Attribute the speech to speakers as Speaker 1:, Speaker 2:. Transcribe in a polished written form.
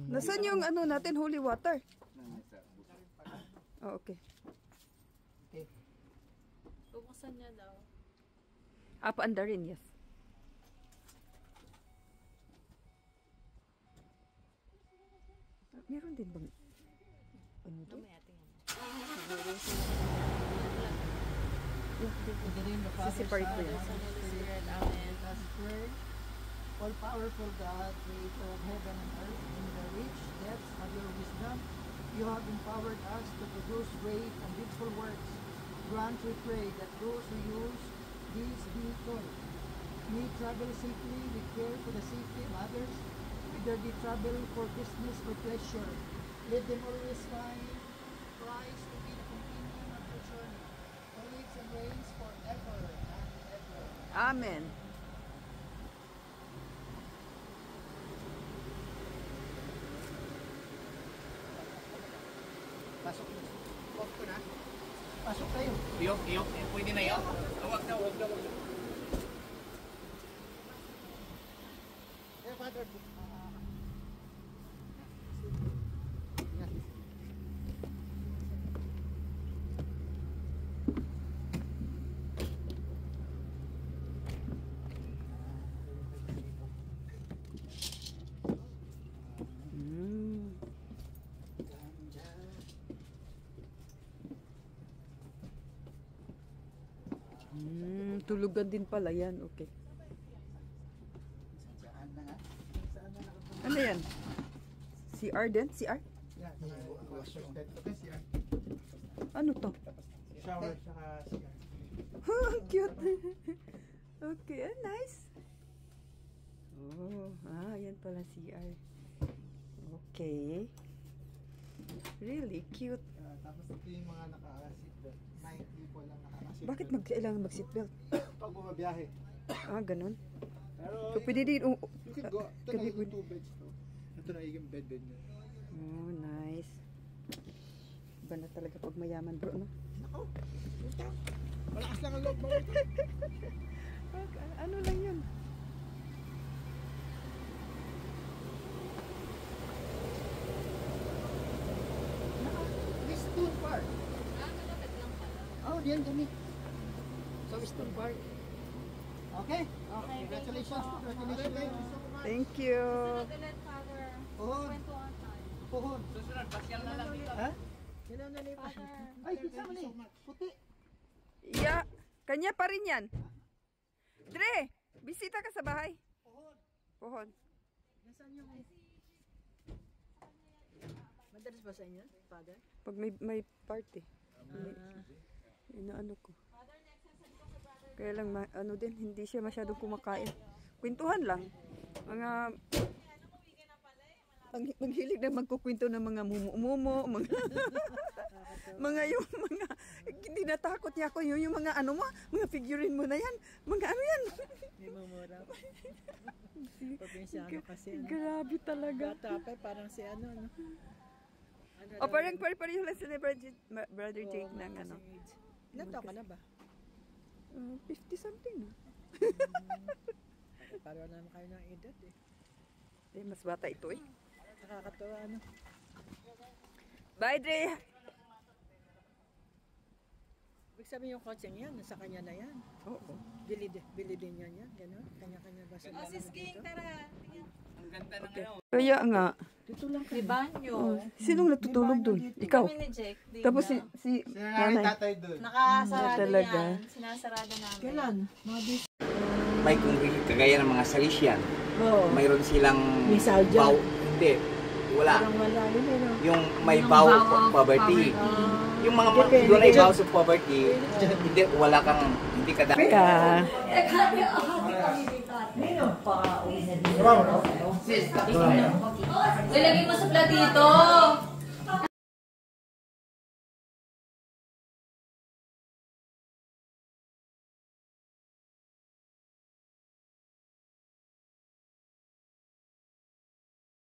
Speaker 1: Nasaan yung ano natin, holy water? Oh, okay.
Speaker 2: Bubuksan niya daw.
Speaker 1: Paanda rin, yes. Meron din bang ano to? Separate ko yan.
Speaker 3: All powerful God, creator of heaven and earth, in the rich depths of your wisdom, you have empowered us to produce great and beautiful works. Grant, we pray, that those who use these vehicles may travel safely with care for the safety of others, whether they travel for business or pleasure. Let them always find Christ to be the companion of their journey, who lives and reigns forever and ever.
Speaker 1: Amen.
Speaker 3: Pasok. Off ko na. Pasok tayo.
Speaker 4: Iyok. Pwede na yun. Huwag na.
Speaker 3: Eh, Father.
Speaker 1: Tulugan din pala yan, okay. Ano yan? CR din? CR? Ano to?
Speaker 3: Shower saka CR.
Speaker 1: Cute. Okay, nice. Oh, yan pala CR. Okay. Really cute.
Speaker 3: Tapos ito yung mga naka-seatbelt. 9 people lang naka-seatbelt.
Speaker 1: Bakit kailangan mag-seatbelt?
Speaker 3: Pag bumabiyahe.
Speaker 1: Ganun.
Speaker 3: Pero
Speaker 1: So, pwede din.
Speaker 3: you could go. Ito na yung 2 beds to. Ito na yung bed niya.
Speaker 1: Oh, nice. Iba na talaga pag mayaman, bro, no?
Speaker 3: Nako. Puta. Malakas lang ang loob mo.
Speaker 1: Ano lang yun?
Speaker 3: Western Park.
Speaker 2: Malapit lang pala.
Speaker 3: Oh, diyan kami. Sa Western Park. Okay?
Speaker 2: Okay,
Speaker 3: Congratulations. Congratulations.
Speaker 1: Thank you.
Speaker 2: Sunod ulit, Father.
Speaker 3: Puhon.
Speaker 2: Kwentuhan tayo.
Speaker 3: Puhon.
Speaker 4: Susunod, pasyal na lang dito.
Speaker 3: Ha? Yan na lipat.
Speaker 2: Father.
Speaker 3: Ay, kita mo ni. Puti.
Speaker 1: Yeah, kanya pa rin yan. Dre, bisita ka sa bahay. Pohon.
Speaker 3: Nasaan yung... Madalas ba sa inyo, Father?
Speaker 1: Pag may party. Inaano ko. Kaya lang, ano din, hindi siya masyadong kumakain. Kwentuhan lang. Mga... Ang hilig na magkukwento ng mga mumu-mumu, mga yung mga hindi natakot niya ako yung mga ano mo, mga figurine mo na yan, mga ano yan.
Speaker 5: May mumura pa. Provinsyano kasi.
Speaker 1: Grabe talaga.
Speaker 5: Bata pa, parang si ano.
Speaker 1: O parang pareho lang sila Brother Jake ng ano.
Speaker 5: Ilan taon ka na ba?
Speaker 1: 50 something na.
Speaker 5: Pareho naman kayo ng edad eh.
Speaker 1: Mas bata ito eh.
Speaker 5: Nakakatawa ano.
Speaker 1: Bye, Dre!
Speaker 5: Ibig sabihin yung coaching yan, nasa kanya na yan.
Speaker 1: Oo.
Speaker 5: Bili din niya yan, gano'n. Kanya-kanya ba sa
Speaker 2: Sis King, tara.
Speaker 4: Ang ganda ng ano.
Speaker 1: Kaya nga.
Speaker 5: dito lang
Speaker 2: May banyo.
Speaker 1: Sinong natutulog dun? Ikaw.
Speaker 2: Kami ni Jake. Di
Speaker 1: Tapos
Speaker 2: na.
Speaker 1: si
Speaker 3: Nanay
Speaker 1: nanay.
Speaker 3: tatay doon.
Speaker 2: Nakasarado
Speaker 1: Talaga.
Speaker 2: yan. Sinasarado namin.
Speaker 5: Kailan?
Speaker 4: May kagaya ng mga Salesian.
Speaker 5: Oo.
Speaker 4: Mayroon silang
Speaker 5: May salja?
Speaker 4: vow. Hindi. Wala.
Speaker 5: Parang wala yun eh, no?
Speaker 4: Yung may
Speaker 2: Yung
Speaker 4: vow
Speaker 2: vow
Speaker 4: of
Speaker 2: of
Speaker 4: poverty. Yung mga
Speaker 5: Depende.
Speaker 4: doon ay vows of poverty. Hindi, wala kang, hindi ka dapat.
Speaker 2: Ilagay mo sa platito.